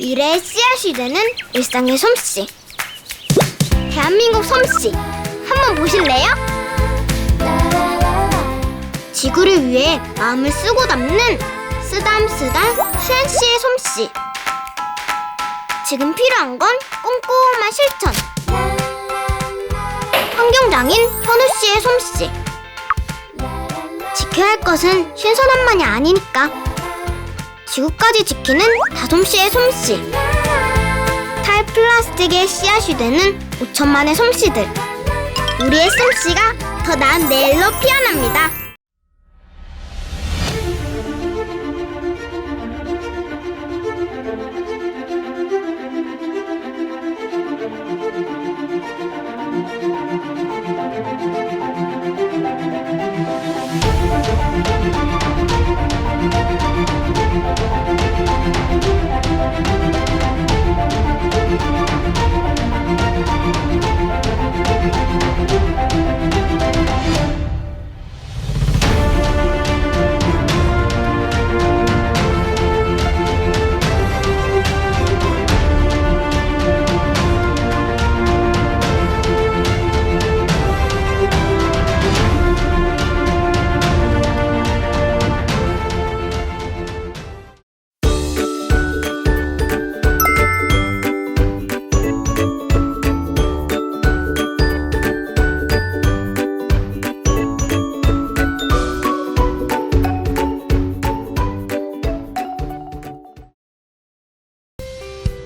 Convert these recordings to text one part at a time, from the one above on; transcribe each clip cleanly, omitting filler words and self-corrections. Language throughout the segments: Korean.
미래의 씨앗이 되는 일상의 솜씨. 대한민국 솜씨 한번 보실래요? 지구를 위해 마음을 쓰고 담는 쓰담쓰담 수연씨의 솜씨. 지금 필요한 건 꼼꼼한 실천. 환경장인 현우씨의 솜씨. 지켜야 할 것은 신선함만이 아니니까. 지구까지 지키는 다솜씨의 솜씨. 탈플라스틱의 씨앗이 되는 5천만의 솜씨들. 우리의 솜씨가 더 나은 내일로 피어납니다.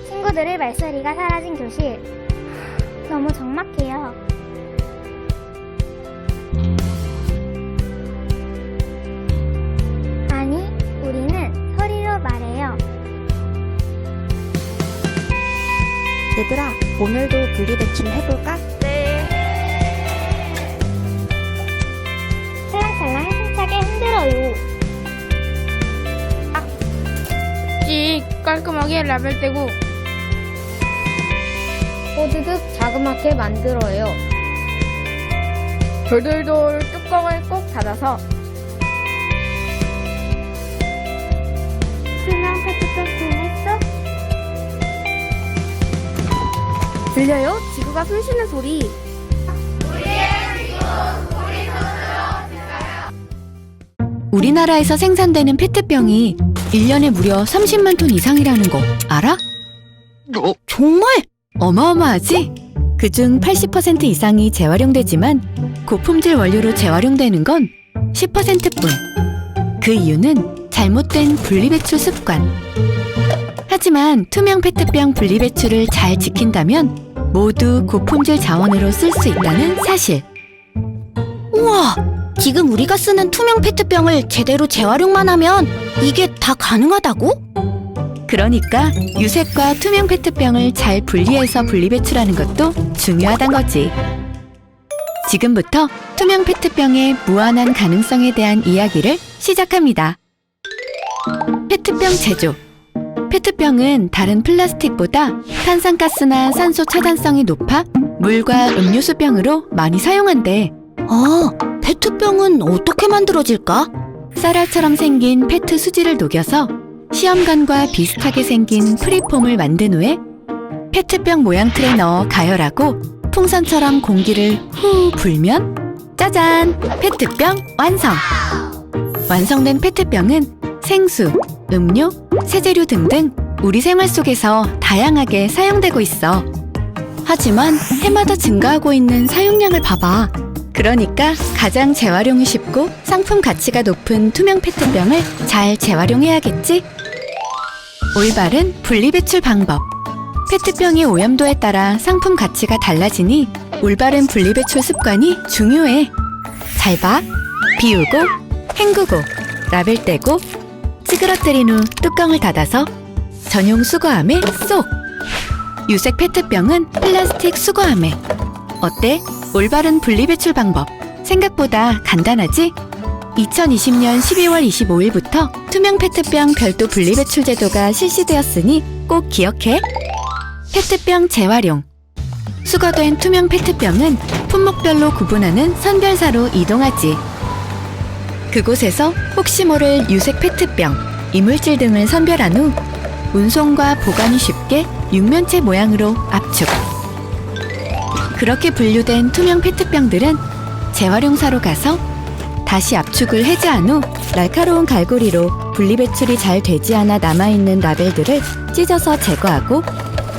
친구들의 말소리가 사라진 교실. 너무 적막해요. 아니, 우리는 소리로 말해요. 얘들아, 오늘도 분리배출 해볼까? 찰랑찰랑 힘차게 흔들어요. 찍 깔끔하게 라벨 떼고 뽀드득 자그맣게 만들어요. 돌돌돌 뚜껑을 꼭 닫아서 투명 페트병 분했어? 들려요? 지구가 숨쉬는 소리. 우리나라에서 생산되는 페트병이 1년에 무려 30만 톤 이상이라는 거 알아? 정말? 어마어마하지? 그중 80% 이상이 재활용되지만 고품질 원료로 재활용되는 건 10%뿐. 그 이유는 잘못된 분리배출 습관. 하지만 투명 페트병 분리배출을 잘 지킨다면 모두 고품질 자원으로 쓸 수 있다는 사실. 우와! 지금 우리가 쓰는 투명 페트병을 제대로 재활용만 하면 이게 다 가능하다고? 그러니까 유색과 투명 페트병을 잘 분리해서 분리배출하는 것도 중요하단 거지. 지금부터 투명 페트병의 무한한 가능성에 대한 이야기를 시작합니다. 페트병 제조. 페트병은 다른 플라스틱보다 탄산가스나 산소 차단성이 높아 물과 음료수병으로 많이 사용한대. 페트병은 어떻게 만들어질까? 쌀알처럼 생긴 페트 수지를 녹여서 시험관과 비슷하게 생긴 프리폼을 만든 후에 페트병 모양 틀에 넣어 가열하고 풍선처럼 공기를 후 불면 짜잔! 페트병 완성! 완성된 페트병은 생수, 음료, 세제류 등등 우리 생활 속에서 다양하게 사용되고 있어. 하지만 해마다 증가하고 있는 사용량을 봐봐. 그러니까 가장 재활용이 쉽고 상품 가치가 높은 투명 페트병을 잘 재활용해야겠지? 올바른 분리배출 방법. 페트병의 오염도에 따라 상품 가치가 달라지니 올바른 분리배출 습관이 중요해. 잘 봐. 비우고, 헹구고, 라벨 떼고, 찌그러뜨린 후 뚜껑을 닫아서 전용 수거함에 쏙! 유색 페트병은 플라스틱 수거함에. 어때? 올바른 분리배출 방법. 생각보다 간단하지? 2020년 12월 25일부터 투명 페트병 별도 분리배출 제도가 실시되었으니 꼭 기억해. 페트병 재활용. 수거된 투명 페트병은 품목별로 구분하는 선별사로 이동하지. 그곳에서 혹시 모를 유색 페트병, 이물질 등을 선별한 후 운송과 보관이 쉽게 육면체 모양으로 압축. 그렇게 분류된 투명 페트병들은 재활용사로 가서 다시 압축을 해제한 후 날카로운 갈고리로 분리배출이 잘 되지 않아 남아있는 라벨들을 찢어서 제거하고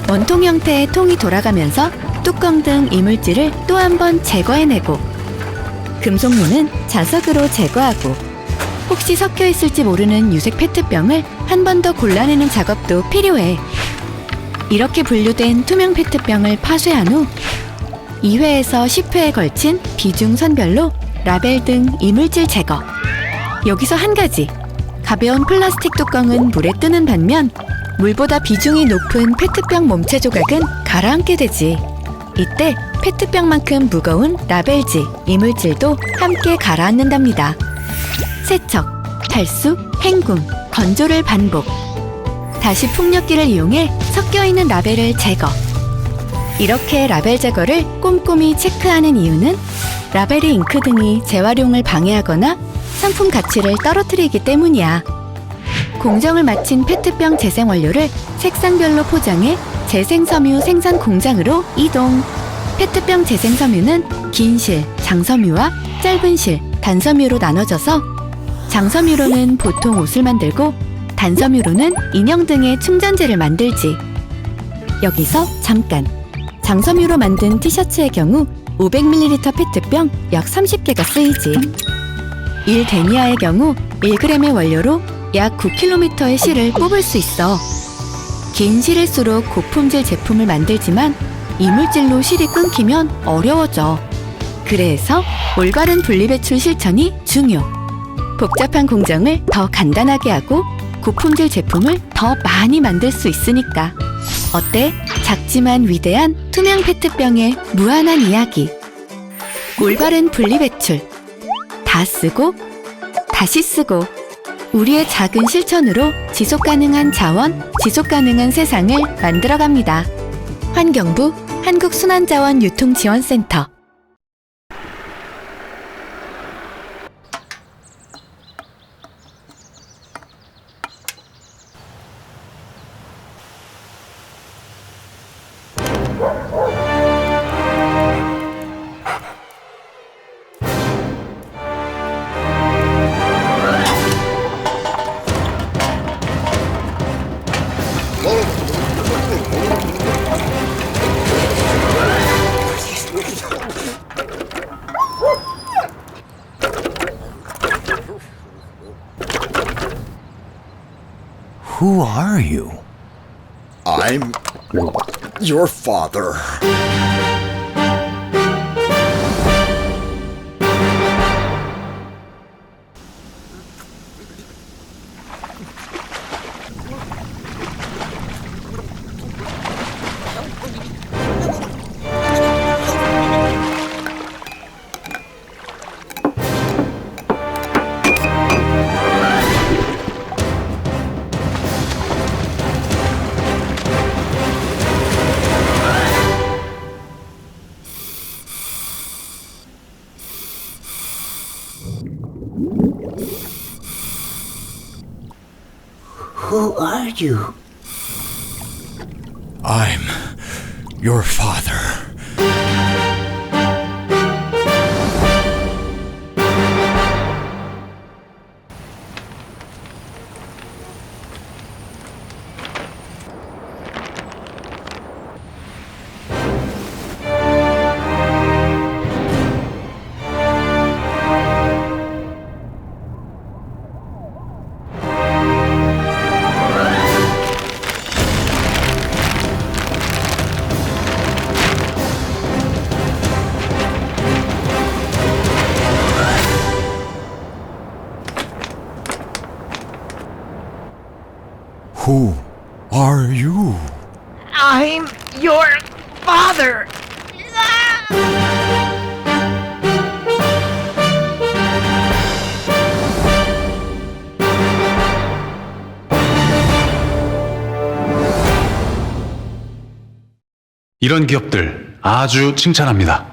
원통 형태의 통이 돌아가면서 뚜껑 등 이물질을 또 한 번 제거해내고 금속류는 자석으로 제거하고 혹시 섞여 있을지 모르는 유색 페트병을 한 번 더 골라내는 작업도 필요해. 이렇게 분류된 투명 페트병을 파쇄한 후 2회에서 10회에 걸친 비중 선별로 라벨 등 이물질 제거. 여기서 한 가지. 가벼운 플라스틱 뚜껑은 물에 뜨는 반면 물보다 비중이 높은 페트병 몸체 조각은 가라앉게 되지. 이때 페트병만큼 무거운 라벨지, 이물질도 함께 가라앉는답니다. 세척, 탈수, 헹굼, 건조를 반복. 다시 풍력기를 이용해 섞여있는 라벨을 제거. 이렇게 라벨 제거를 꼼꼼히 체크하는 이유는 라벨의 잉크 등이 재활용을 방해하거나 상품 가치를 떨어뜨리기 때문이야. 공정을 마친 페트병 재생 원료를 색상별로 포장해 재생섬유 생산 공장으로 이동. 페트병 재생섬유는 긴 실, 장섬유와 짧은 실, 단섬유로 나눠져서 장섬유로는 보통 옷을 만들고 단섬유로는 인형 등의 충전재를 만들지. 여기서 잠깐. 장섬유로 만든 티셔츠의 경우 500ml 페트병 약 30개가 쓰이지. 1데니아의 경우 1g의 원료로 약 9km의 실을 뽑을 수 있어. 긴 실일수록 고품질 제품을 만들지만 이물질로 실이 끊기면 어려워져. 그래서 올바른 분리배출 실천이 중요. 복잡한 공정을 더 간단하게 하고 고품질 제품을 더 많이 만들 수 있으니까. 어때? 작지만 위대한 투명 페트병의 무한한 이야기. 올바른 분리배출. 다 쓰고 다시 쓰고 우리의 작은 실천으로 지속가능한 자원, 지속가능한 세상을 만들어갑니다. 환경부 한국순환자원유통지원센터. Who are you? I'm your father. Who are you? I'm your father. Who are you? I'm your father! 이런 기업들 아주 칭찬합니다.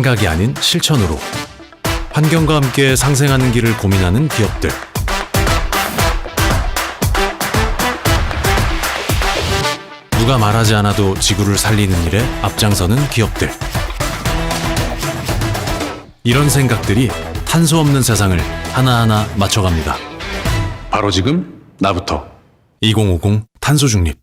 생각이 아닌 실천으로 환경과 함께 상생하는 길을 고민하는 기업들. 누가 말하지 않아도 지구를 살리는 일에 앞장서는 기업들. 이런 생각들이 탄소 없는 세상을 하나하나 맞춰갑니다. 바로 지금 나부터. 2050 탄소 중립.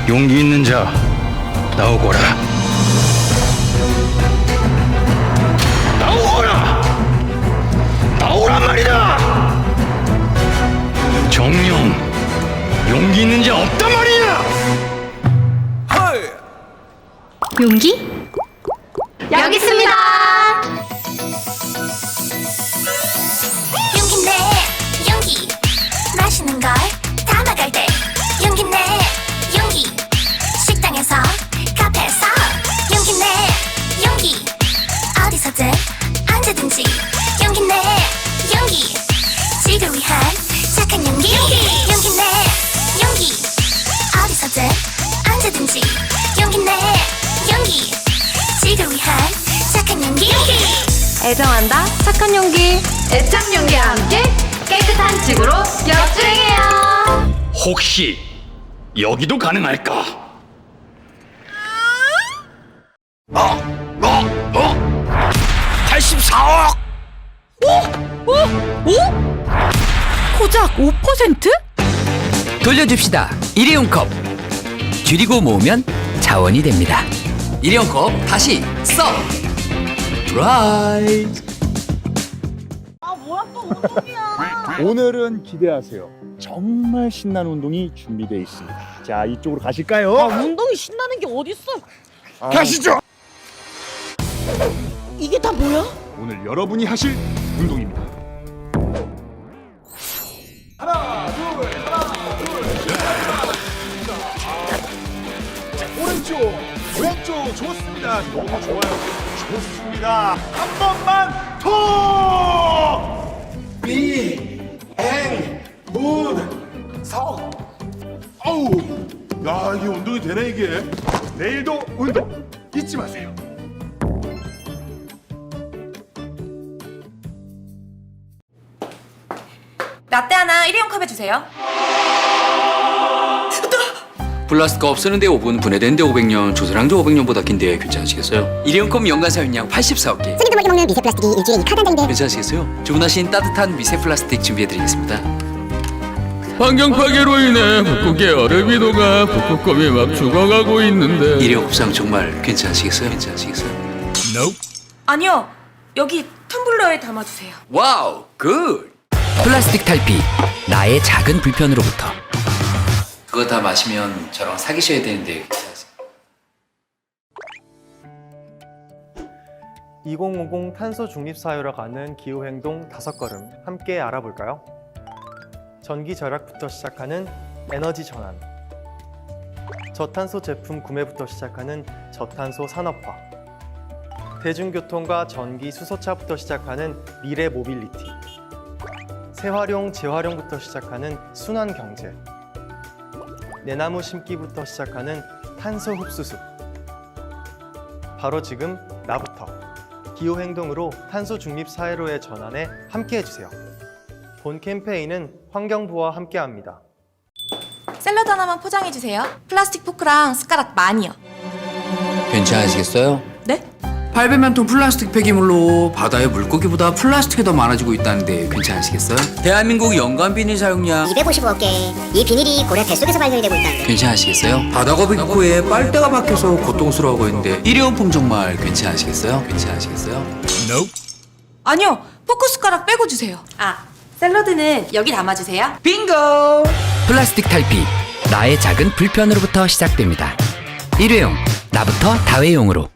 용기 있는 자 나오거라. 나오거라. 나오란 말이다. 정령 용기 있는 자 없단 말이야. 용기? 여기 있습니다. 용기 내 용기 마시는 걸 담아갈 때 용기 내 용기 식당에서 카페에서 용기 내 용기 어디서든 언제든지 용기 내 용기 지구를 위한 착한 용기 용기 내 용기 어디서든 언제든지 용기 내 용기 지구를 위한 착한 용기 애정한다 착한 용기. 애착 용기와 함께 깨끗한 지구로 역주행해요. 혹시 여기도 가능할까? 84억! 고작 5%? 돌려줍시다. 일회용 컵. 줄이고 모으면 자원이 됩니다. 일회용 컵 다시 써. 라이트. 오늘은 기대하세요. 정말 신나는 운동이 준비되어 있습니다. 자, 이쪽으로 가실까요? 운동이 신나는 게 어딨어? 가시죠. 이게 다 뭐야? 오늘 여러분이 하실 운동입니다. 오른쪽, 왼쪽 좋습니다. 너무 좋아요. 좋습니다. 한 번만 더. 석. 어우, 야 이게 운동이 되네 이게. 내일도 운동 잊지 마세요. 라떼 하나 일회용 컵 해주세요. 플라스틱 없애는데 5분, 분해되는데 500년, 조선왕조 500년보다 긴데 괜찮으시겠어요? 일회용 컵 연간 사용량 84개. 쓰기도 먹는 미세 플라스틱이 일주일에 2칼단장인데 괜찮으시겠어요? 주문하신 따뜻한 미세 플라스틱 준비해드리겠습니다. 환경 파괴로 인해 북극의 얼음 위도가 북극곰이 막 죽어가고 있는데 일회용 컵상 정말 괜찮으시겠어요? 괜찮으시겠어요? 아니요, 여기 텀블러에 담아주세요. 와우, 굿! 플라스틱 탈피, 나의 작은 불편으로부터. 그거 다 마시면 저랑 사귀셔야 되는데 괜찮으세요? 2050 탄소 중립 사회로 가는 기후 행동 5걸음 함께 알아볼까요? 전기 절약부터 시작하는 에너지 전환, 저탄소 제품 구매부터 시작하는 저탄소 산업화, 대중교통과 전기 수소차부터 시작하는 미래 모빌리티, 재활용 재활용부터 시작하는 순환 경제, 내나무 심기부터 시작하는 탄소 흡수습. 바로 지금 나부터 기후 행동으로 탄소 중립 사회로의 전환에 함께 해주세요. 본 캠페인은 환경부와 함께합니다. 샐러드 하나만 포장해주세요. 플라스틱 포크랑 숟가락 많이요. 괜찮으시겠어요? 네? 800만 톤 플라스틱 폐기물로 바다의 물고기보다 플라스틱이 더 많아지고 있다는데 괜찮으시겠어요? 대한민국 연간 비닐 사용량 255개. 이 비닐이 고래 뱃속에서 발견이 되고 있다. 괜찮으시겠어요? 바다거북이 코에 빨대가 박혀서 고통스러워하고 있는데 일회용품 정말 괜찮으시겠어요? 괜찮으시겠어요? 아니요, 포크 숟가락 빼고 주세요. 아, 샐러드는 여기 담아주세요. 빙고! 플라스틱 탈피, 나의 작은 불편으로부터 시작됩니다. 일회용, 나부터 다회용으로.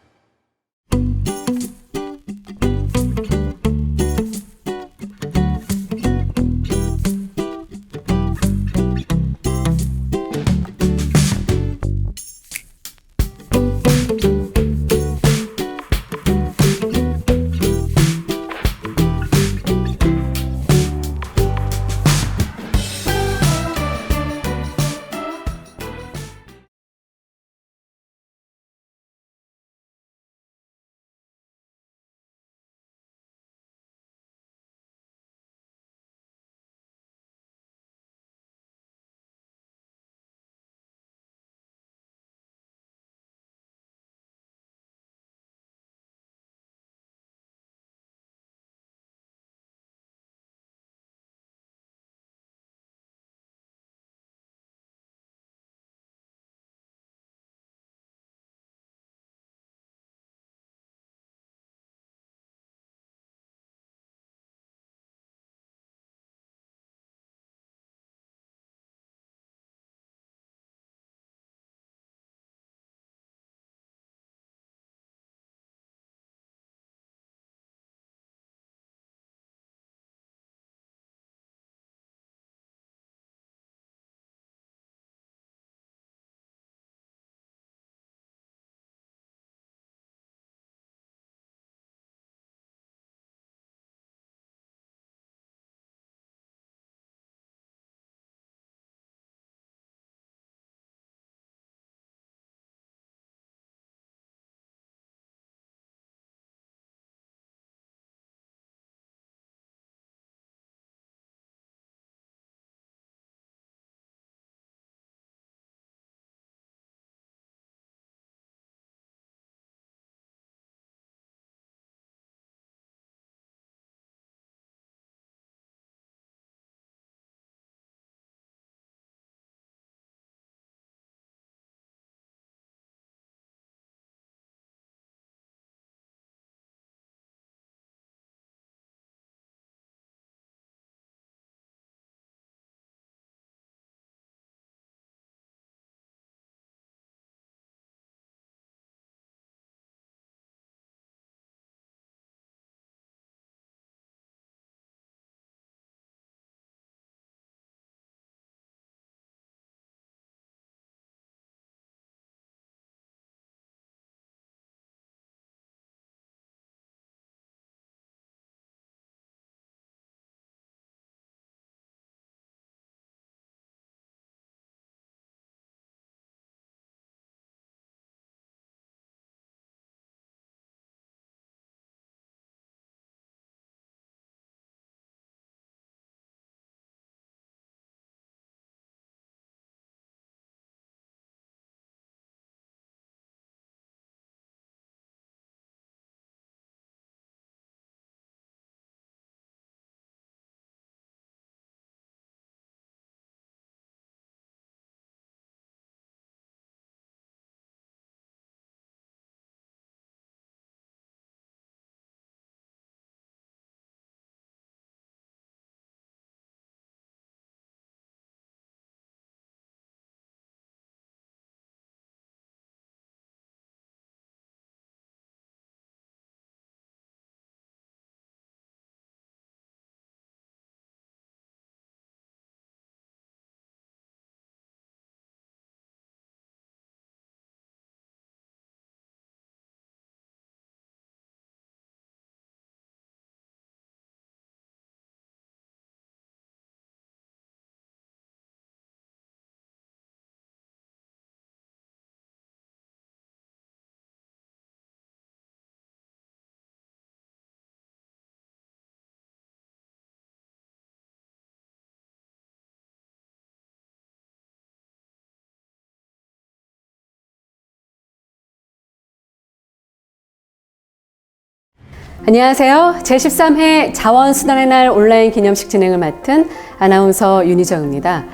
안녕하세요. 제13회 자원순환의 날 온라인 기념식 진행을 맡은 아나운서 윤희정입니다.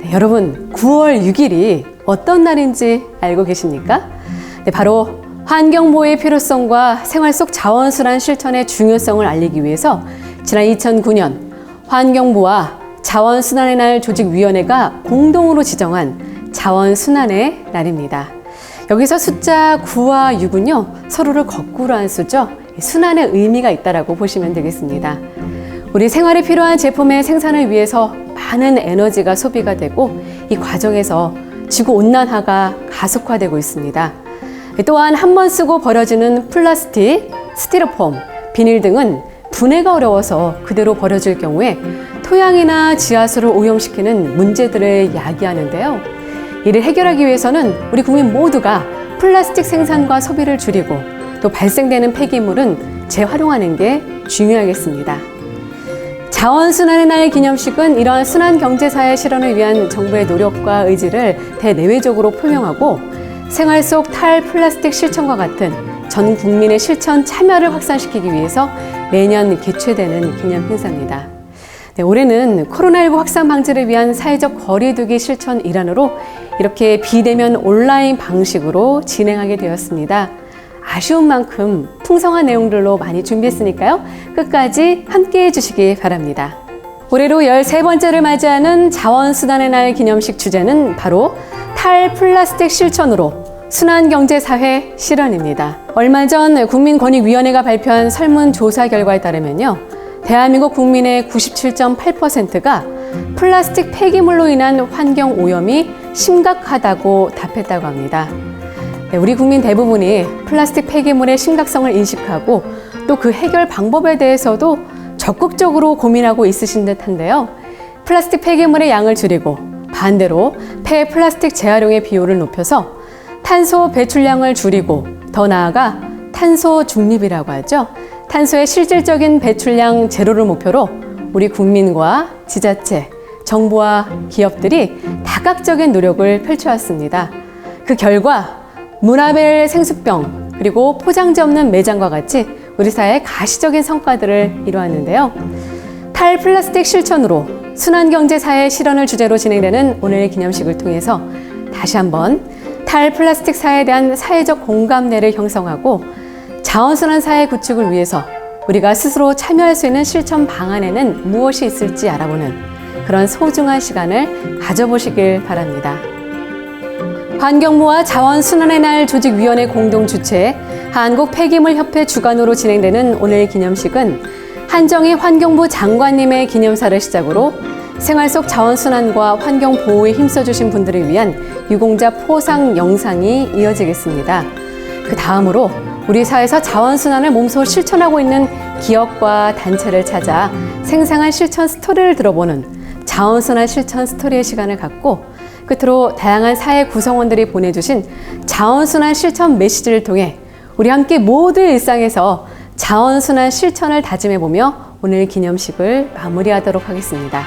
네, 여러분 9월 6일이 어떤 날인지 알고 계십니까? 네, 바로 환경보호의 필요성과 생활 속 자원순환 실천의 중요성을 알리기 위해서 지난 2009년 환경부와 자원순환의 날 조직위원회가 공동으로 지정한 자원순환의 날입니다. 여기서 숫자 9와 6은요, 서로를 거꾸로 한 수죠. 순환의 의미가 있다라고 보시면 되겠습니다. 우리 생활에 필요한 제품의 생산을 위해서 많은 에너지가 소비가 되고 이 과정에서 지구온난화가 가속화되고 있습니다. 또한 한 번 쓰고 버려지는 플라스틱, 스티로폼, 비닐 등은 분해가 어려워서 그대로 버려질 경우에 토양이나 지하수를 오염시키는 문제들을 야기하는데요. 이를 해결하기 위해서는 우리 국민 모두가 플라스틱 생산과 소비를 줄이고 또 발생되는 폐기물은 재활용하는 게 중요하겠습니다. 자원순환의 날 기념식은 이러한 순환경제사회 실현을 위한 정부의 노력과 의지를 대내외적으로 표명하고 생활 속 탈플라스틱 실천과 같은 전 국민의 실천 참여를 확산시키기 위해서 매년 개최되는 기념 행사입니다. 네, 올해는 코로나19 확산 방지를 위한 사회적 거리두기 실천 일환으로 이렇게 비대면 온라인 방식으로 진행하게 되었습니다. 아쉬운 만큼 풍성한 내용들로 많이 준비했으니까요. 끝까지 함께해 주시기 바랍니다. 올해로 13번째를 맞이하는 자원순환의 날 기념식 주제는 바로 탈플라스틱 실천으로 순환경제사회 실현입니다. 얼마 전 국민권익위원회가 발표한 설문조사 결과에 따르면요. 대한민국 국민의 97.8%가 플라스틱 폐기물로 인한 환경오염이 심각하다고 답했다고 합니다. 네, 우리 국민 대부분이 플라스틱 폐기물의 심각성을 인식하고 또 그 해결 방법에 대해서도 적극적으로 고민하고 있으신 듯한데요. 플라스틱 폐기물의 양을 줄이고 반대로 폐 플라스틱 재활용의 비율을 높여서 탄소 배출량을 줄이고 더 나아가 탄소 중립이라고 하죠. 탄소의 실질적인 배출량 제로를 목표로 우리 국민과 지자체, 정부와 기업들이 다각적인 노력을 펼쳐왔습니다. 그 결과 문화벨 생수병 그리고 포장지 없는 매장과 같이 우리 사회의 가시적인 성과들을 이루었는데요. 탈플라스틱 실천으로 순환경제사회 실현을 주제로 진행되는 오늘의 기념식을 통해서 다시 한번 탈플라스틱 사회에 대한 사회적 공감대를 형성하고 자원순환 사회 구축을 위해서 우리가 스스로 참여할 수 있는 실천 방안에는 무엇이 있을지 알아보는 그런 소중한 시간을 가져보시길 바랍니다. 환경부와 자원순환의 날 조직위원회 공동 주최 한국폐기물협회 주관으로 진행되는 오늘 기념식은 한정희 환경부 장관님의 기념사를 시작으로 생활 속 자원순환과 환경보호에 힘써주신 분들을 위한 유공자 포상 영상이 이어지겠습니다. 그 다음으로 우리 사회에서 자원순환을 몸소 실천하고 있는 기업과 단체를 찾아 생생한 실천 스토리를 들어보는 자원순환 실천 스토리의 시간을 갖고 끝으로 다양한 사회 구성원들이 보내주신 자원순환 실천 메시지를 통해 우리 함께 모두의 일상에서 자원순환 실천을 다짐해보며 오늘 기념식을 마무리하도록 하겠습니다.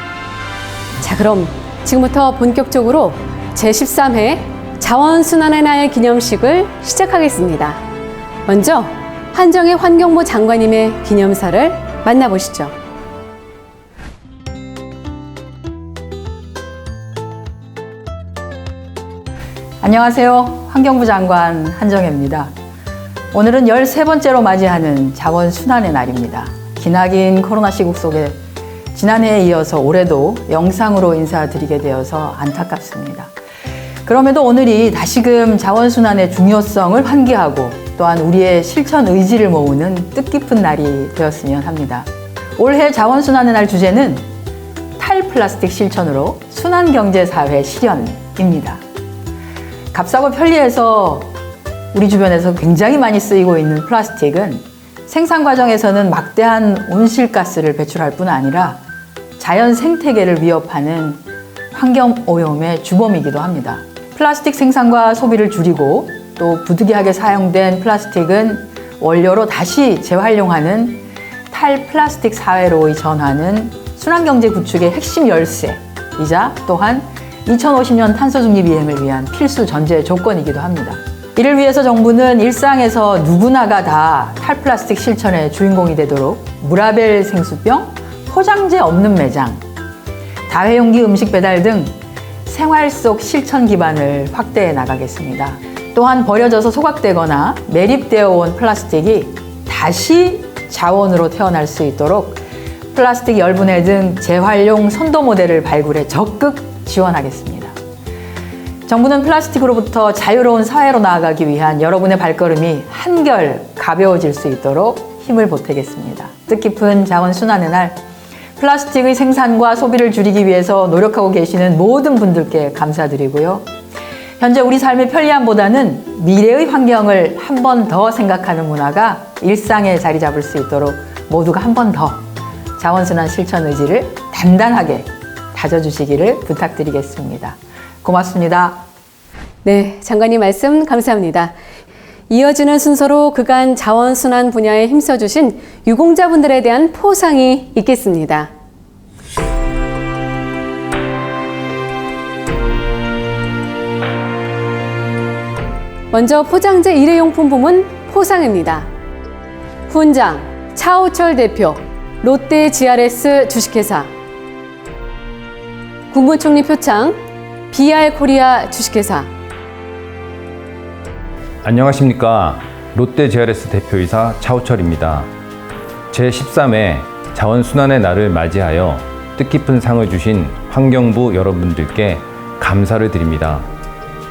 자, 그럼 지금부터 본격적으로 제13회 자원순환의 날 기념식을 시작하겠습니다. 먼저 한정희 환경부 장관님의 기념사를 만나보시죠. 안녕하세요. 환경부 장관 한정혜입니다. 오늘은 13번째로 맞이하는 자원순환의 날입니다. 기나긴 코로나 시국 속에 지난해에 이어서 올해도 영상으로 인사드리게 되어서 안타깝습니다. 그럼에도 오늘이 다시금 자원순환의 중요성을 환기하고 또한 우리의 실천 의지를 모으는 뜻깊은 날이 되었으면 합니다. 올해 자원순환의 날 주제는 탈플라스틱 실천으로 순환경제사회 실현입니다. 값싸고 편리해서 우리 주변에서 굉장히 많이 쓰이고 있는 플라스틱은 생산 과정에서는 막대한 온실가스를 배출할 뿐 아니라 자연 생태계를 위협하는 환경오염의 주범이기도 합니다. 플라스틱 생산과 소비를 줄이고 또 부득이하게 사용된 플라스틱은 원료로 다시 재활용하는 탈플라스틱 사회로 전환하는 순환경제 구축의 핵심 열쇠이자 또한 2050년 탄소 중립 이행을 위한 필수 전제 조건이기도 합니다. 이를 위해서 정부는 일상에서 누구나가 다 탈플라스틱 실천의 주인공이 되도록 무라벨 생수병, 포장재 없는 매장, 다회용기 음식 배달 등 생활 속 실천 기반을 확대해 나가겠습니다. 또한 버려져서 소각되거나 매립되어 온 플라스틱이 다시 자원으로 태어날 수 있도록 플라스틱 열분해 등 재활용 선도 모델을 발굴해 적극 지원하겠습니다. 정부는 플라스틱으로부터 자유로운 사회로 나아가기 위한 여러분의 발걸음이 한결 가벼워질 수 있도록 힘을 보태겠습니다. 뜻깊은 자원순환의 날, 플라스틱의 생산과 소비를 줄이기 위해서 노력하고 계시는 모든 분들께 감사드리고요. 현재 우리 삶의 편리함보다는 미래의 환경을 한 번 더 생각하는 문화가 일상에 자리 잡을 수 있도록 모두가 한 번 더 자원순환 실천 의지를 단단하게 다져주시기를 부탁드리겠습니다. 고맙습니다. 네, 장관님 말씀 감사합니다. 이어지는 순서로 그간 자원순환 분야에 힘써주신 유공자분들에 대한 포상이 있겠습니다. 먼저 포장재 일회용품 부문 포상입니다. 훈장 차우철 대표, 롯데 GRS 주식회사. 국무총리 표창 BR 코리아 주식회사. 안녕하십니까. 롯데 GRS 대표이사 차우철입니다. 제13회 자원순환의 날을 맞이하여 뜻깊은 상을 주신 환경부 여러분들께 감사를 드립니다.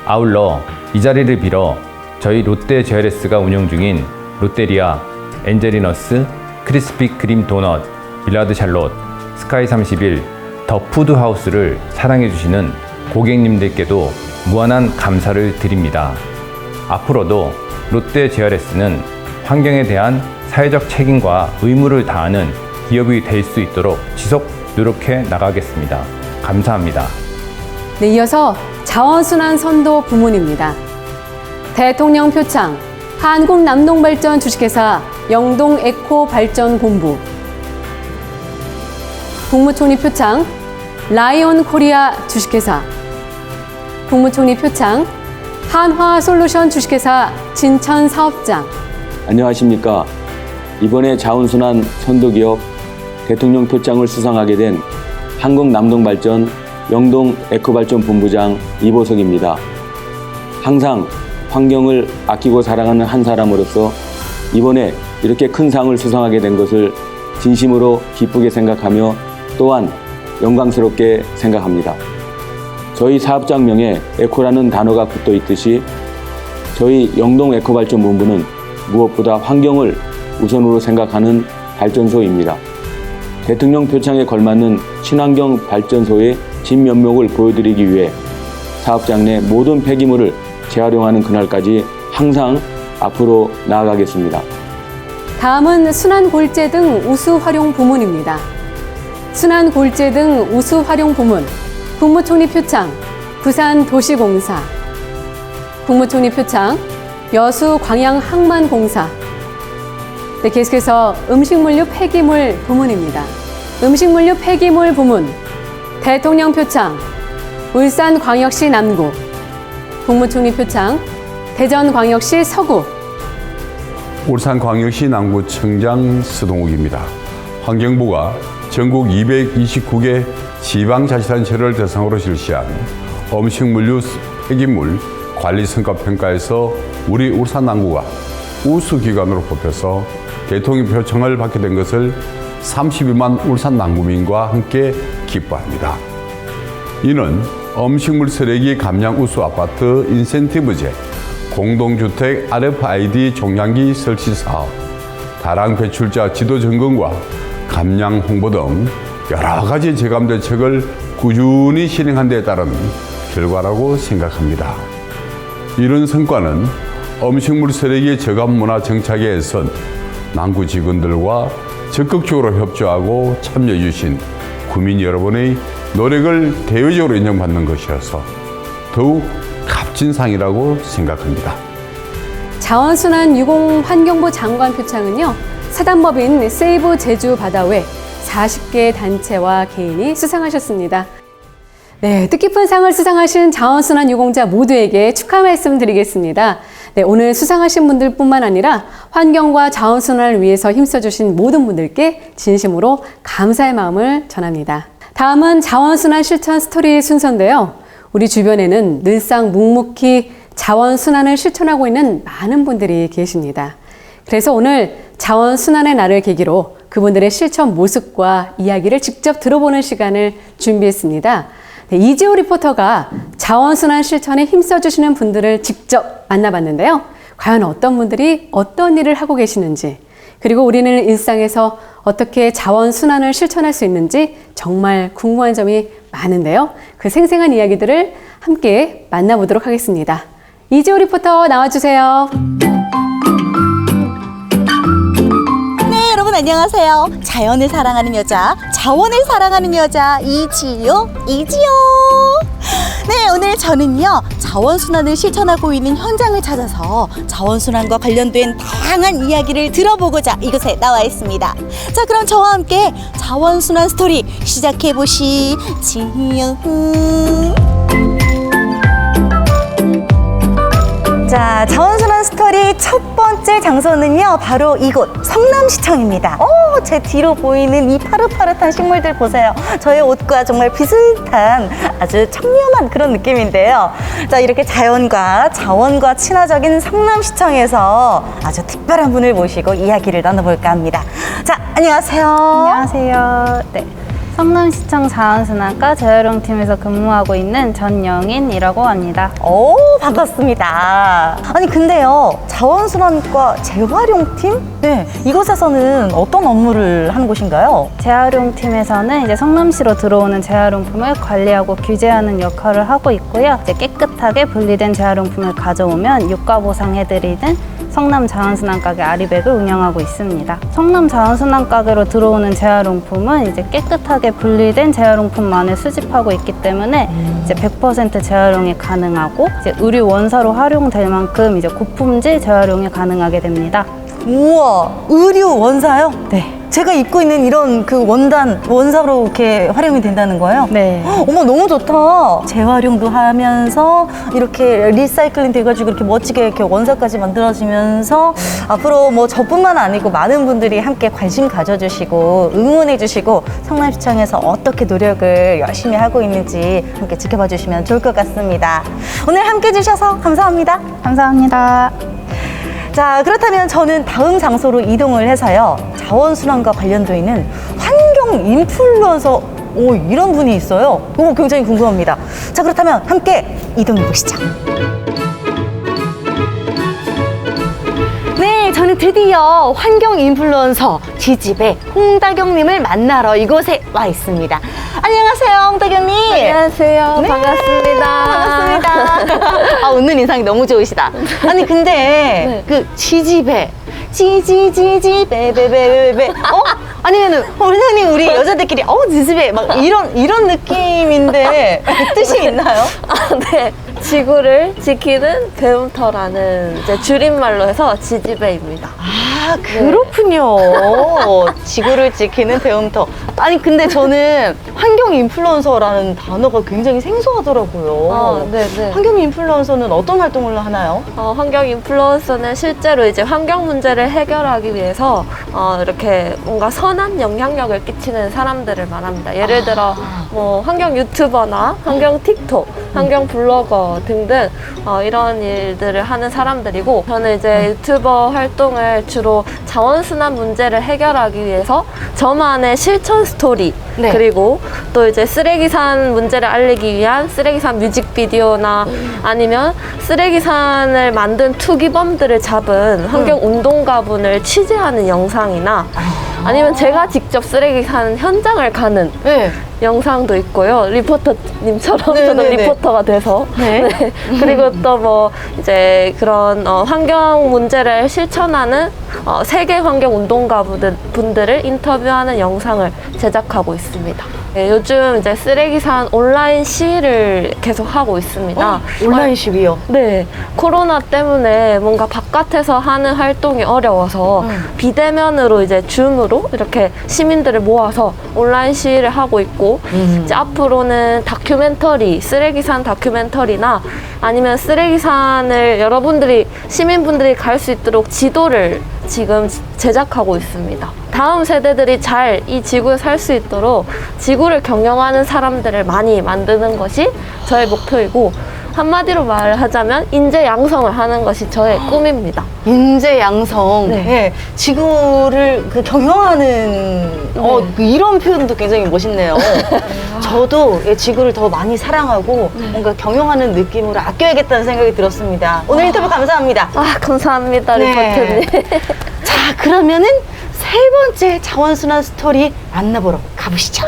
아울러 이 자리를 빌어 저희 롯데 GRS가 운영 중인 롯데리아, 엔젤리너스, 크리스피 크림 도넛, 빌라드 샬롯, 스카이 31, 더 푸드하우스를 사랑해주시는 고객님들께도 무한한 감사를 드립니다. 앞으로도 롯데 GRS는 환경에 대한 사회적 책임과 의무를 다하는 기업이 될 수 있도록 지속 노력해 나가겠습니다. 감사합니다. 네, 이어서 자원순환 선도 부문입니다. 대통령 표창 한국남동발전 주식회사 영동에코발전본부. 국무총리 표창 라이온 코리아 주식회사. 국무총리 표창 한화솔루션 주식회사 진천사업장. 안녕하십니까. 이번에 자원순환 선도기업 대통령 표창을 수상하게 된 한국남동발전 영동에코발전본부장 이보석입니다. 항상 환경을 아끼고 사랑하는 한 사람으로서 이번에 이렇게 큰 상을 수상하게 된 것을 진심으로 기쁘게 생각하며 또한 영광스럽게 생각합니다. 저희 사업장명에 에코라는 단어가 붙어 있듯이 저희 영동에코발전본부는 무엇보다 환경을 우선으로 생각하는 발전소입니다. 대통령 표창에 걸맞는 친환경 발전소의 진면목을 보여드리기 위해 사업장 내 모든 폐기물을 재활용하는 그날까지 항상 앞으로 나아가겠습니다. 다음은 순환골재 등 우수활용 부문입니다. 순환골재 등 우수활용 부문 국무총리 표창 부산도시공사. 국무총리 표창 여수광양항만공사. 네, 계속해서 음식물류 폐기물 부문입니다. 음식물류 폐기물 부문 대통령 표창 울산광역시 남구. 국무총리 표창 대전광역시 서구. 울산광역시 남구청장 서동욱입니다. 환경부가 전국 229개 지방자치단체를 대상으로 실시한 음식물류 폐기물 관리 성과평가에서 우리 울산 남구가 우수기관으로 뽑혀서 대통령 표창을 받게 된 것을 32만 울산 남구민과 함께 기뻐합니다. 이는 음식물 쓰레기 감량 우수 아파트 인센티브제, 공동주택 RFID 종량기 설치 사업, 다량 배출자 지도 점검과 감량 홍보 등 여러 가지 제감 대책을 꾸준히 실행한 데 따른 결과라고 생각합니다. 이런 성과는 음식물 쓰레기 저감 문화 정착에 애선 남구 직원들과 적극적으로 협조하고 참여해 주신 구민 여러분의 노력을 대외적으로 인정받는 것이어서 더욱 값진 상이라고 생각합니다. 자원순환 유공환경부 장관 표창은요, 사단법인 세이브 제주 바다 외 40개 단체와 개인이 수상하셨습니다. 네, 뜻깊은 상을 수상하신 자원순환 유공자 모두에게 축하 말씀 드리겠습니다. 네, 오늘 수상하신 분들뿐만 아니라 환경과 자원순환을 위해서 힘써주신 모든 분들께 진심으로 감사의 마음을 전합니다. 다음은 자원순환 실천 스토리 순서인데요. 우리 주변에는 늘상 묵묵히 자원순환을 실천하고 있는 많은 분들이 계십니다. 그래서 오늘 자원순환의 날을 계기로 그분들의 실천 모습과 이야기를 직접 들어보는 시간을 준비했습니다. 네, 이지호 리포터가 자원순환 실천에 힘써주시는 분들을 직접 만나봤는데요. 과연 어떤 분들이 어떤 일을 하고 계시는지, 그리고 우리는 일상에서 어떻게 자원순환을 실천할 수 있는지 정말 궁금한 점이 많은데요. 그 생생한 이야기들을 함께 만나보도록 하겠습니다. 이지호 리포터 나와주세요. 네, 여러분 안녕하세요. 자연을 사랑하는 여자, 자원을 사랑하는 여자 이지호. 네, 오늘 저는요 자원순환을 실천하고 있는 현장을 찾아서 자원순환과 관련된 다양한 이야기를 들어보고자 이곳에 나와 있습니다. 자, 그럼 저와 함께 자원순환 스토리 시작해보시지요. 자, 자원순환 스토리 첫 번째 장소는요 바로 이곳 성남시청입니다. 제 뒤로 보이는 이 파릇파릇한 식물들 보세요. 저의 옷과 정말 비슷한 아주 청렴한 그런 느낌인데요. 자, 이렇게 자연과 자원과 친화적인 성남시청에서 아주 특별한 분을 모시고 이야기를 나눠볼까 합니다. 자, 안녕하세요. 안녕하세요. 네. 성남시청 자원순환과 재활용팀에서 근무하고 있는 전영인이라고 합니다. 오, 반갑습니다. 아니, 근데요, 자원순환과 재활용팀? 네, 이곳에서는 어떤 업무를 하는 곳인가요? 재활용팀에서는 이제 성남시로 들어오는 재활용품을 관리하고 규제하는 역할을 하고 있고요. 이제 깨끗하게 분리된 재활용품을 가져오면 유가 보상해드리는 성남 자원순환 가게 아리백을 운영하고 있습니다. 성남 자원순환 가게로 들어오는 재활용품은 이제 깨끗하게 분리된 재활용품만을 수집하고 있기 때문에 이제 100% 재활용이 가능하고 이제 의류 원사로 활용될 만큼 이제 고품질 재활용이 가능하게 됩니다. 우와, 의류 원사요? 네. 제가 입고 있는 이런 그 원사로 이렇게 활용이 된다는 거예요? 네. 어머, 너무 좋다. 재활용도 하면서 이렇게 리사이클링 돼가지고 이렇게 멋지게 이렇게 원사까지 만들어지면서 앞으로 뭐 저뿐만 아니고 많은 분들이 함께 관심 가져주시고 응원해주시고 성남시청에서 어떻게 노력을 열심히 하고 있는지 함께 지켜봐 주시면 좋을 것 같습니다. 오늘 함께 해주셔서 감사합니다. 감사합니다. 자, 그렇다면 저는 다음 장소로 이동을 해서요 자원순환과 관련되어 있는 환경 인플루언서 이런 분이 있어요. 굉장히 궁금합니다. 자, 그렇다면 함께 이동해 보시죠. 네, 저는 드디어 환경 인플루언서 지집의 홍다경님을 만나러 이곳에 와 있습니다. 안녕하세요, 홍다경님. 안녕하세요. 네, 반갑습니다. 반갑습니다. 웃는 인상이 너무 좋으시다. 아니, 근데 네. 그 지집에 지지지지베베베베 아니면은 선생님 우리 여자들끼리 지집에 막 이런 느낌인데 뜻이 있나요? 네. 지구를 지키는 배움터라는 이제 줄임말로 해서 지지배입니다. 아, 그렇군요. 지구를 지키는 배움터. 아니, 근데 저는 환경 인플루언서라는 단어가 굉장히 생소하더라고요. 네네. 환경 인플루언서는 어떤 활동을 하나요? 환경 인플루언서는 실제로 이제 환경 문제를 해결하기 위해서 이렇게 뭔가 선한 영향력을 끼치는 사람들을 말합니다. 예를 들어 뭐 환경 유튜버나 환경 틱톡, 환경 블로거 등등 이런 일들을 하는 사람들이고, 저는 이제 유튜버 활동을 주로 자원순환 문제를 해결하기 위해서 저만의 실천 스토리, 네. 그리고 또 이제 쓰레기산 문제를 알리기 위한 쓰레기산 뮤직비디오나 아니면 쓰레기산을 만든 투기범들을 잡은 환경운동가분을 취재하는 영상이나 아니면 제가 직접 쓰레기산 현장을 가는 영상도 있고요. 리포터님처럼 저도 리포터가 돼서 네. 그리고 또 뭐 이제 그런 환경 문제를 실천하는 세계 환경 운동가 분들을 인터뷰하는 영상을 제작하고 있습니다. 네, 요즘 이제 쓰레기산 온라인 시위를 계속 하고 있습니다. 온라인 시위요? 네. 코로나 때문에 뭔가 바깥에서 하는 활동이 어려워서 비대면으로 이제 줌으로 이렇게 시민들을 모아서 온라인 시위를 하고 있고 이제 앞으로는 다큐멘터리, 쓰레기산 다큐멘터리나 아니면 쓰레기산을 여러분들이 시민분들이 갈 수 있도록 지도를 지금 제작하고 있습니다. 다음 세대들이 잘 이 지구에 살 수 있도록 지구를 경영하는 사람들을 많이 만드는 것이 저의 목표이고 한마디로 말하자면 인재 양성을 하는 것이 저의 꿈입니다. 인재 양성. 네. 네. 지구를 경영하는 이런 표현도 굉장히 멋있네요. 저도 지구를 더 많이 사랑하고 뭔가 경영하는 느낌으로 아껴야겠다는 생각이 들었습니다. 오늘 인터뷰 감사합니다. 감사합니다, 네. 리포터님. 자, 그러면은 세 번째 자원순환 스토리 만나보러 가보시죠.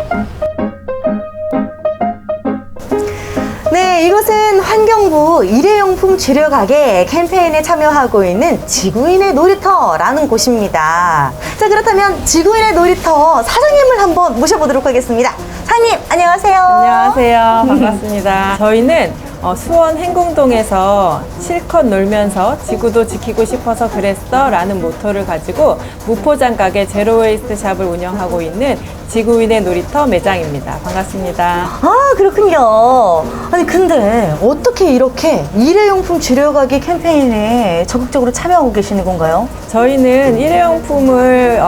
네, 이곳은 환경부 일회용품 줄여가게 캠페인에 참여하고 있는 지구인의 놀이터라는 곳입니다. 자, 그렇다면 지구인의 놀이터 사장님을 한번 모셔보도록 하겠습니다. 사장님, 안녕하세요. 안녕하세요. 반갑습니다. 저희는 수원 행궁동에서 실컷 놀면서 지구도 지키고 싶어서 그랬어 라는 모토를 가지고 무포장 가게 제로웨이스트 샵을 운영하고 있는 지구인의 놀이터 매장입니다. 반갑습니다. 아, 그렇군요. 아니, 근데 어떻게 이렇게 일회용품 줄여가기 캠페인에 적극적으로 참여하고 계시는 건가요? 저희는 일회용품을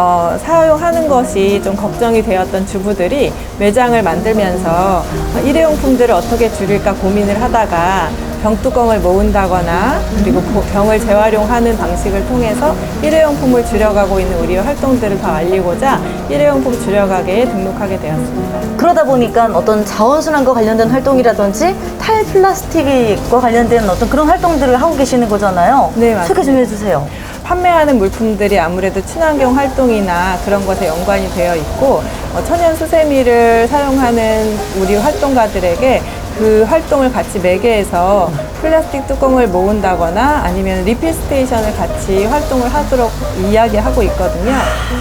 사용하는 것이 좀 걱정이 되었던 주부들이 매장을 만들면서 일회용품들을 어떻게 줄일까 고민을 하다가 병뚜껑을 모은다거나 그리고 병을 재활용하는 방식을 통해서 일회용품을 줄여가고 있는 우리의 활동들을 더 알리고자 일회용품 줄여가게에 등록하게 되었습니다. 그러다 보니까 어떤 자원순환과 관련된 활동이라든지 탈플라스틱과 관련된 어떤 그런 활동들을 하고 계시는 거잖아요. 네, 맞습니다. 소개 좀 해주세요. 판매하는 물품들이 아무래도 친환경 활동이나 그런 것에 연관이 되어 있고 천연 수세미를 사용하는 우리 활동가들에게 그 활동을 같이 매개해서 플라스틱 뚜껑을 모은다거나 아니면 리필 스테이션을 같이 활동을 하도록 이야기하고 있거든요.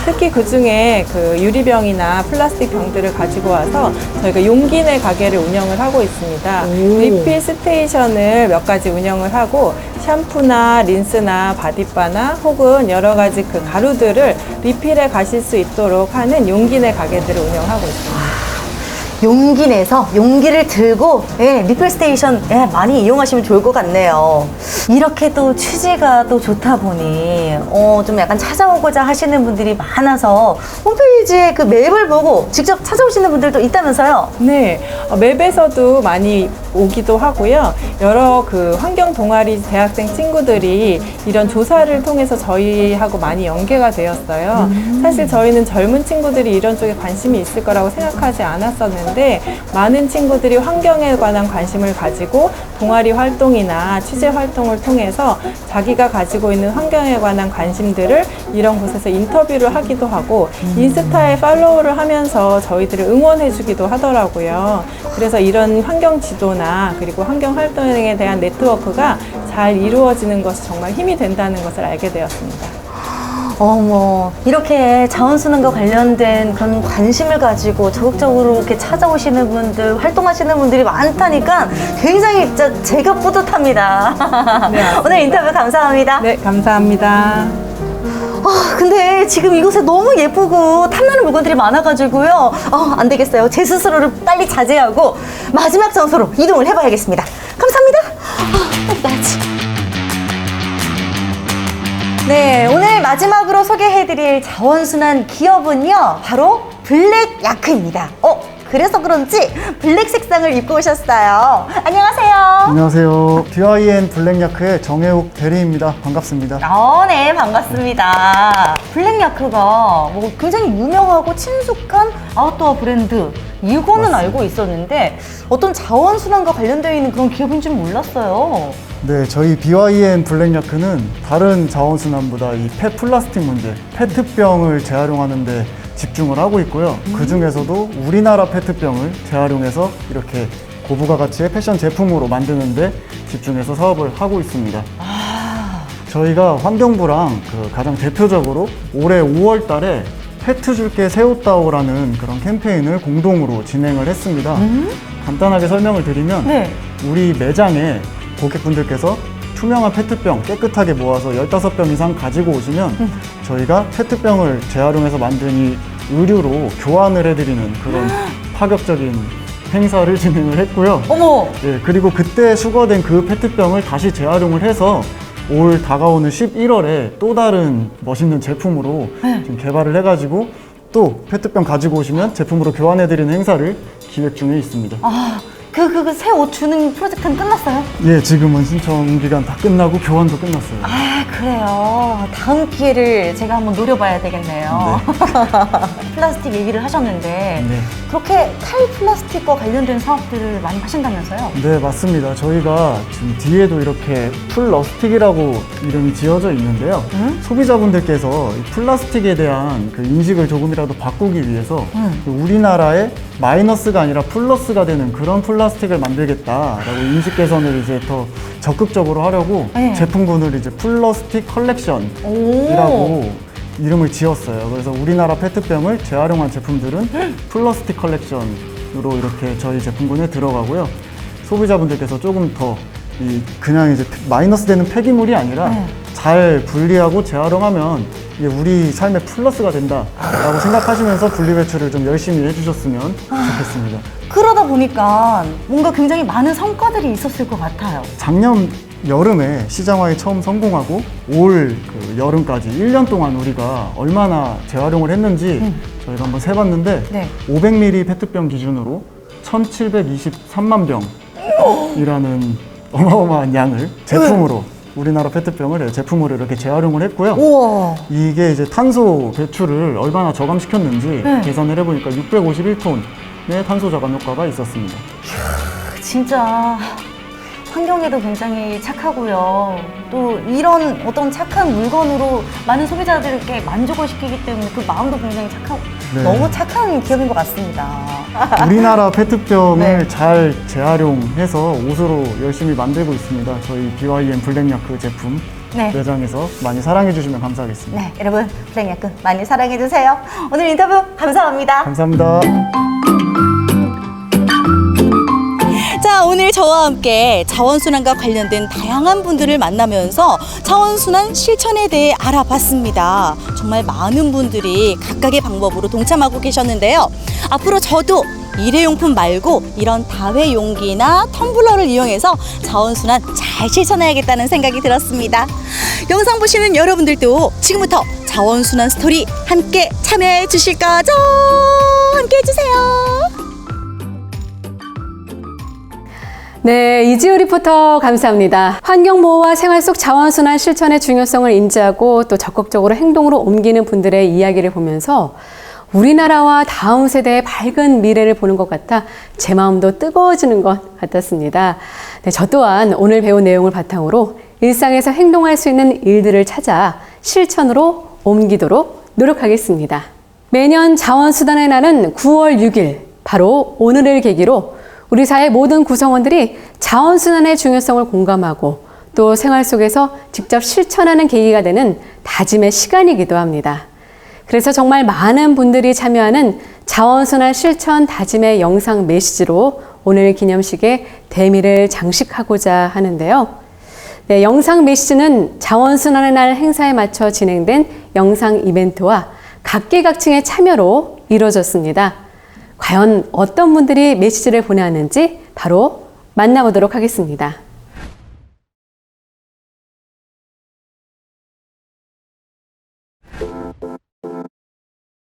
특히 그 중에 그 유리병이나 플라스틱 병들을 가지고 와서 저희가 용기내 가게를 운영을 하고 있습니다. 리필 스테이션을 몇 가지 운영을 하고 샴푸나 린스나 바디바나 혹은 여러 가지 그 가루들을 리필해 가실 수 있도록 하는 용기내 가게들을 운영하고 있습니다. 용기 내서 용기를 들고 리필 스테이션 많이 이용하시면 좋을 것 같네요. 이렇게 또 취지가 또 좋다 보니 좀 약간 찾아오고자 하시는 분들이 많아서 홈페이지에 그 맵을 보고 직접 찾아오시는 분들도 있다면서요? 네, 맵에서도 많이 오기도 하고요. 여러 그 환경 동아리 대학생 친구들이 이런 조사를 통해서 저희하고 많이 연계가 되었어요. 사실 저희는 젊은 친구들이 이런 쪽에 관심이 있을 거라고 생각하지 않았었는데 많은 친구들이 환경에 관한 관심을 가지고 동아리 활동이나 취재 활동을 통해서 자기가 가지고 있는 환경에 관한 관심들을 이런 곳에서 인터뷰를 하기도 하고 인스타에 팔로우를 하면서 저희들을 응원해 주기도 하더라고요. 그래서 이런 환경 지도나 그리고 환경 활동에 대한 네트워크가 잘 이루어지는 것이 정말 힘이 된다는 것을 알게 되었습니다. 어머, 이렇게 자원순환과 관련된 그런 관심을 가지고 적극적으로 이렇게 찾아오시는 분들, 활동하시는 분들이 많다니까 굉장히 진짜 제가 뿌듯합니다. 네, 오늘 인터뷰 감사합니다. 네, 감사합니다. 근데 지금 이곳에 너무 예쁘고 탐나는 물건들이 많아가지고요. 안 되겠어요. 제 스스로를 빨리 자제하고 마지막 장소로 이동을 해봐야겠습니다. 감사합니다. 네, 오늘 마지막으로 소개해드릴 자원순환 기업은요, 바로 블랙야크입니다. 그래서 그런지 블랙 색상을 입고 오셨어요. 안녕하세요. 안녕하세요. BYN 블랙야크의 정혜욱 대리입니다. 반갑습니다. 네, 반갑습니다. 블랙야크가 뭐 굉장히 유명하고 친숙한 아웃도어 브랜드, 이거는 알고 있었는데 어떤 자원순환과 관련되어 있는 그런 기업인 줄 몰랐어요. 네, 저희 BYN 블랙야크는 다른 자원순환보다 이 폐플라스틱 문제, 페트병을 재활용하는 데 집중을 하고 있고요. 그 중에서도 우리나라 페트병을 재활용해서 이렇게 고부가 가치의 패션 제품으로 만드는 데 집중해서 사업을 하고 있습니다. 저희가 환경부랑 가장 대표적으로 올해 5월 달에 페트 줄게 세웠다오라는 그런 캠페인을 공동으로 진행을 했습니다. 간단하게 설명을 드리면 네. 우리 매장에 고객분들께서 투명한 페트병 깨끗하게 모아서 15병 이상 가지고 오시면 저희가 페트병을 재활용해서 만든 이 의류로 교환을 해드리는 그런 파격적인 행사를 진행을 했고요. 어머! 예, 그리고 그때 수거된 그 페트병을 다시 재활용을 해서 올 다가오는 11월에 또 다른 멋있는 제품으로 지금 개발을 해가지고 또 페트병 가지고 오시면 제품으로 교환해드리는 행사를 기획 중에 있습니다. 아, 새 옷 주는 프로젝트는 끝났어요? 예, 지금은 신청 기간 다 끝나고 교환도 끝났어요. 아, 그래요. 다음 기회를 제가 한번 노려봐야 되겠네요. 플라스틱 얘기를 하셨는데 네. 그렇게 탈플라스틱과 관련된 사업들을 많이 하신다면서요? 네, 맞습니다. 저희가 지금 뒤에도 이렇게 풀러스틱이라고 이름이 지어져 있는데요. 소비자분들께서 이 플라스틱에 대한 그 인식을 조금이라도 바꾸기 위해서 우리나라에 마이너스가 아니라 플러스가 되는 그런 플라스틱을 만들겠다라고 인식 개선을 이제 더 적극적으로 하려고 제품군을 이제 플러스틱 컬렉션이라고 이름을 지었어요. 그래서 우리나라 페트병을 재활용한 제품들은 플러스틱 컬렉션으로 이렇게 저희 제품군에 들어가고요. 소비자분들께서 조금 더 그냥 이제 마이너스 되는 폐기물이 아니라 잘 분리하고 재활용하면 이게 우리 삶의 플러스가 된다라고 생각하시면서 분리배출을 좀 열심히 해주셨으면 좋겠습니다. 그러다 보니까 뭔가 굉장히 많은 성과들이 있었을 것 같아요. 작년 여름에 시장화에 처음 성공하고 올 그 여름까지 1년 동안 우리가 얼마나 재활용을 했는지 저희가 한번 세봤는데 500ml 페트병 기준으로 1723만 병이라는 어마어마한 양을 제품으로 우리나라 페트병을 제품으로 이렇게 재활용을 했고요. 우와. 이게 이제 탄소 배출을 얼마나 저감시켰는지 계산을 해보니까 651톤의 탄소 저감 효과가 있었습니다. 진짜 환경에도 굉장히 착하고요. 또 이런 어떤 착한 물건으로 많은 소비자들께 만족을 시키기 때문에 그 마음도 굉장히 착하고 너무 착한 기업인 것 같습니다. 우리나라 페트병을 잘 재활용해서 옷으로 열심히 만들고 있습니다. 저희 BYM 블랙야크 제품 매장에서 많이 사랑해 주시면 감사하겠습니다. 네, 여러분 블랙야크 많이 사랑해 주세요. 오늘 인터뷰 감사합니다. 감사합니다. 자, 오늘 저와 함께 자원순환과 관련된 다양한 분들을 만나면서 자원순환 실천에 대해 알아봤습니다. 정말 많은 분들이 각각의 방법으로 동참하고 계셨는데요. 앞으로 저도 일회용품 말고 이런 다회용기나 텀블러를 이용해서 자원순환 잘 실천해야겠다는 생각이 들었습니다. 영상 보시는 여러분들도 지금부터 자원순환 스토리 함께 참여해 주실 거죠? 함께 해주세요. 네, 이지우 리포터 감사합니다. 환경보호와 생활 속 자원순환 실천의 중요성을 인지하고 또 적극적으로 행동으로 옮기는 분들의 이야기를 보면서 우리나라와 다음 세대의 밝은 미래를 보는 것 같아 제 마음도 뜨거워지는 것 같았습니다. 네, 저 또한 오늘 배운 내용을 바탕으로 일상에서 행동할 수 있는 일들을 찾아 실천으로 옮기도록 노력하겠습니다. 매년 자원순환의 날은 9월 6일, 바로 오늘을 계기로 우리 사회 모든 구성원들이 자원순환의 중요성을 공감하고 또 생활 속에서 직접 실천하는 계기가 되는 다짐의 시간이기도 합니다. 그래서 정말 많은 분들이 참여하는 자원순환 실천 다짐의 영상 메시지로 오늘 기념식의 대미를 장식하고자 하는데요. 네, 영상 메시지는 자원순환의 날 행사에 맞춰 진행된 영상 이벤트와 각계각층의 참여로 이루어졌습니다. 과연 어떤 분들이 메시지를 보내왔는지 바로 만나보도록 하겠습니다.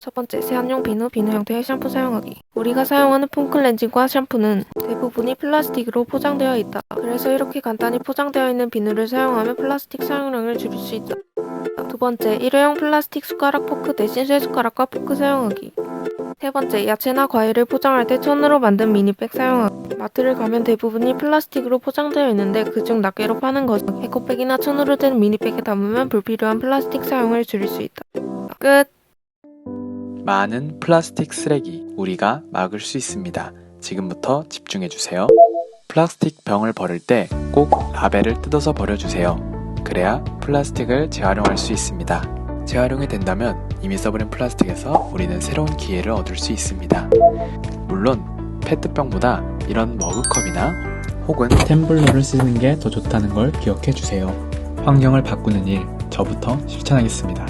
첫 번째, 세안용 비누 형태의 샴푸 사용하기. 우리가 사용하는 폼클렌징과 샴푸는 대부분이 플라스틱으로 포장되어 있다. 그래서 이렇게 간단히 포장되어 있는 비누를 사용하면 플라스틱 사용량을 줄일 수 있다. 두 번째, 일회용 플라스틱 숟가락 포크 대신 쇠숟가락과 포크 사용하기. 세 번째, 야채나 과일을 포장할 때 천으로 만든 미니백 사용하기. 마트를 가면 대부분이 플라스틱으로 포장되어 있는데 그중 낱개로 파는 것은 에코백이나 천으로 된 미니백에 담으면 불필요한 플라스틱 사용을 줄일 수 있다. 끝! 많은 플라스틱 쓰레기 우리가 막을 수 있습니다. 지금부터 집중해주세요. 플라스틱 병을 버릴 때 꼭 라벨을 뜯어서 버려주세요. 그래야 플라스틱을 재활용할 수 있습니다. 재활용이 된다면 이미 써버린 플라스틱에서 우리는 새로운 기회를 얻을 수 있습니다. 물론 페트병보다 이런 머그컵이나 혹은 텀블러를 쓰는 게 더 좋다는 걸 기억해 주세요. 환경을 바꾸는 일, 저부터 실천하겠습니다.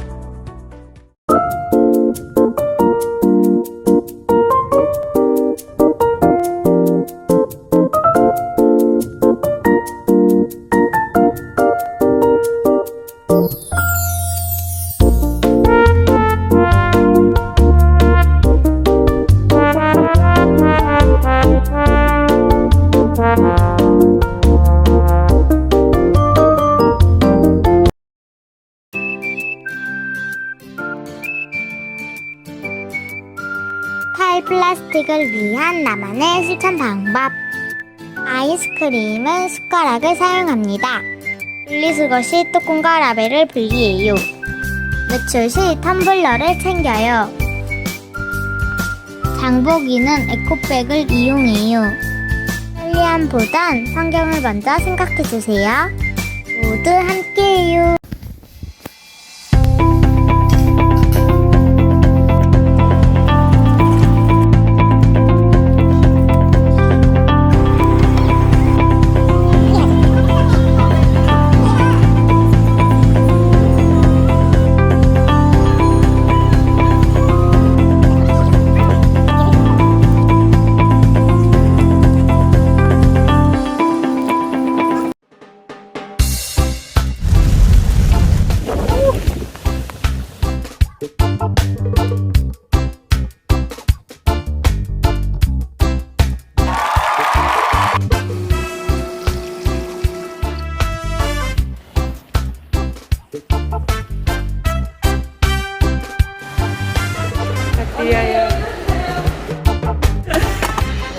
탈플라스틱을 위한 나만의 실천 방법. 아이스크림은 숟가락을 사용합니다. 분리수거 시 뚜껑과 라벨을 분리해요. 외출 시 텀블러를 챙겨요. 장보기는 에코백을 이용해요. 편리함보단 환경을 먼저 생각해주세요. 모두 함께해요.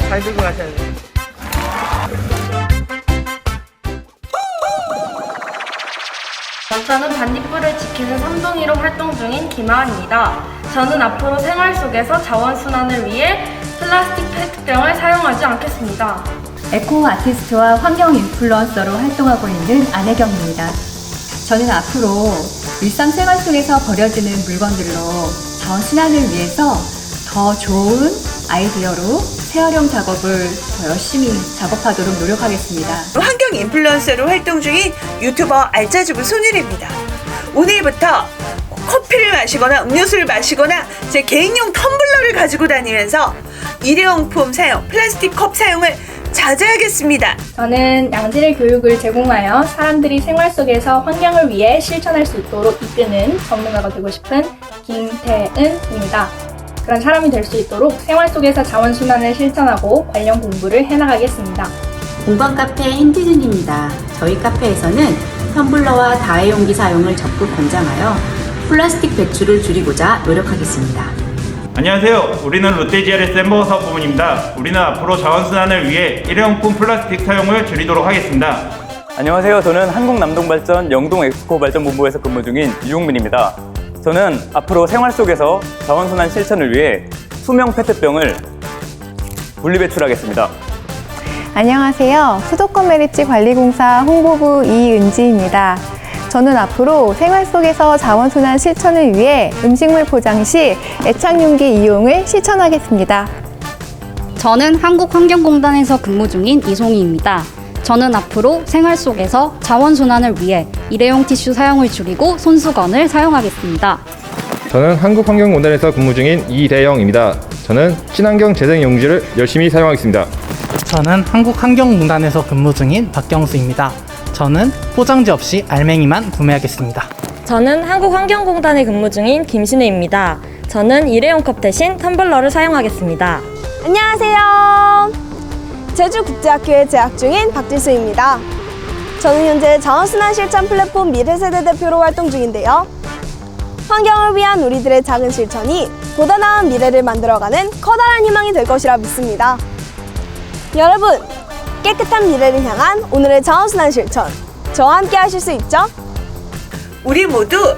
잘 들고 가셔야 돼요. 저는 반딧불을 지키는 삼동이로 활동 중인 김하은입니다. 저는 앞으로 생활 속에서 자원순환을 위해 플라스틱 페트병을 사용하지 않겠습니다. 에코 아티스트와 환경 인플루언서로 활동하고 있는 안혜경입니다. 저는 앞으로 일상생활 속에서 버려지는 물건들로 자원순환을 위해서 더 좋은 아이디어로 재활용 작업을 더 열심히 작업하도록 노력하겠습니다. 환경 인플루언서로 활동 중인 유튜버 알짜주부 손유리입니다. 오늘부터 커피를 마시거나 음료수를 마시거나 제 개인용 텀블러를 가지고 다니면서 일회용품 사용, 플라스틱 컵 사용을 자제하겠습니다. 저는 양질 교육을 제공하여 사람들이 생활 속에서 환경을 위해 실천할 수 있도록 이끄는 전문가가 되고 싶은 김태은입니다. 그런 사람이 될 수 있도록 생활 속에서 자원순환을 실천하고 관련 공부를 해나가겠습니다. 공방 카페 힌티즌입니다. 저희 카페에서는 텀블러와 다회용기 사용을 적극 권장하여 플라스틱 배출을 줄이고자 노력하겠습니다. 안녕하세요. 우리는 롯데 GRS 햄버거 사업 부문입니다. 우리는 앞으로 자원순환을 위해 일회용품 플라스틱 사용을 줄이도록 하겠습니다. 안녕하세요. 저는 한국남동발전 영동엑스코발전본부에서 근무 중인 유용민입니다. 저는 앞으로 생활 속에서 자원순환 실천을 위해 투명 페트병을 분리배출하겠습니다. 안녕하세요. 수도커뮤니티 관리공사 홍보부 이은지입니다. 저는 앞으로 생활 속에서 자원순환 실천을 위해 음식물 포장 시 애착용기 이용을 실천하겠습니다. 저는 한국환경공단에서 근무 중인 이송희입니다. 저는 앞으로 생활 속에서 자원순환을 위해 일회용 티슈 사용을 줄이고 손수건을 사용하겠습니다. 저는 한국환경공단에서 근무 중인 이대영입니다. 저는 친환경 재생용지를 열심히 사용하겠습니다. 저는 한국환경공단에서 근무 중인 박경수입니다. 저는 포장지 없이 알맹이만 구매하겠습니다. 저는 한국환경공단에 근무 중인 김신혜입니다. 저는 일회용 컵 대신 텀블러를 사용하겠습니다. 안녕하세요. 제주국제학교에 재학 중인 박지수입니다. 저는 현재 자원순환 실천 플랫폼 미래세대 대표로 활동 중인데요. 환경을 위한 우리들의 작은 실천이 보다 나은 미래를 만들어가는 커다란 희망이 될 것이라 믿습니다. 여러분, 깨끗한 미래를 향한 오늘의 자원순환 실천, 저와 함께 하실 수 있죠? 우리 모두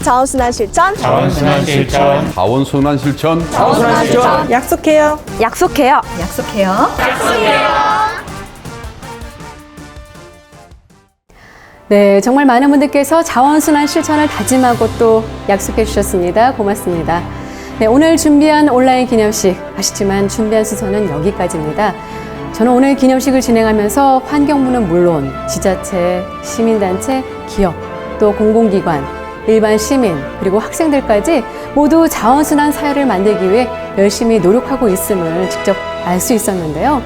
자원순환 실천. 자원순환 실천. 약속해요. 네, 정말 많은 분들께서 자원순환 실천을 다짐하고 또 약속해 주셨습니다. 고맙습니다. 네, 오늘 준비한 온라인 기념식, 아시지만 준비한 순서는 여기까지입니다. 저는 오늘 기념식을 진행하면서 환경부는 물론 지자체, 시민단체, 기업, 또 공공기관, 일반 시민, 그리고 학생들까지 모두 자원순환 사회를 만들기 위해 열심히 노력하고 있음을 직접 알 수 있었는데요.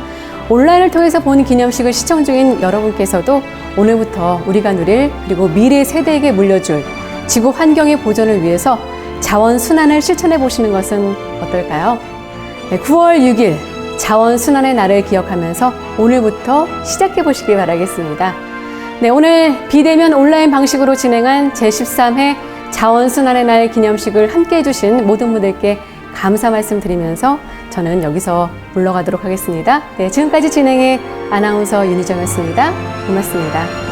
온라인을 통해서 본 기념식을 시청 중인 여러분께서도 오늘부터 우리가 누릴 그리고 미래 세대에게 물려줄 지구 환경의 보존을 위해서 자원순환을 실천해 보시는 것은 어떨까요? 네, 9월 6일 자원순환의 날을 기억하면서 오늘부터 시작해 보시기 바라겠습니다. 네, 오늘 비대면 온라인 방식으로 진행한 제13회 자원순환의 날 기념식을 함께 해주신 모든 분들께 감사 말씀 드리면서 저는 여기서 물러가도록 하겠습니다. 네, 지금까지 진행의 아나운서 윤희정이었습니다. 고맙습니다.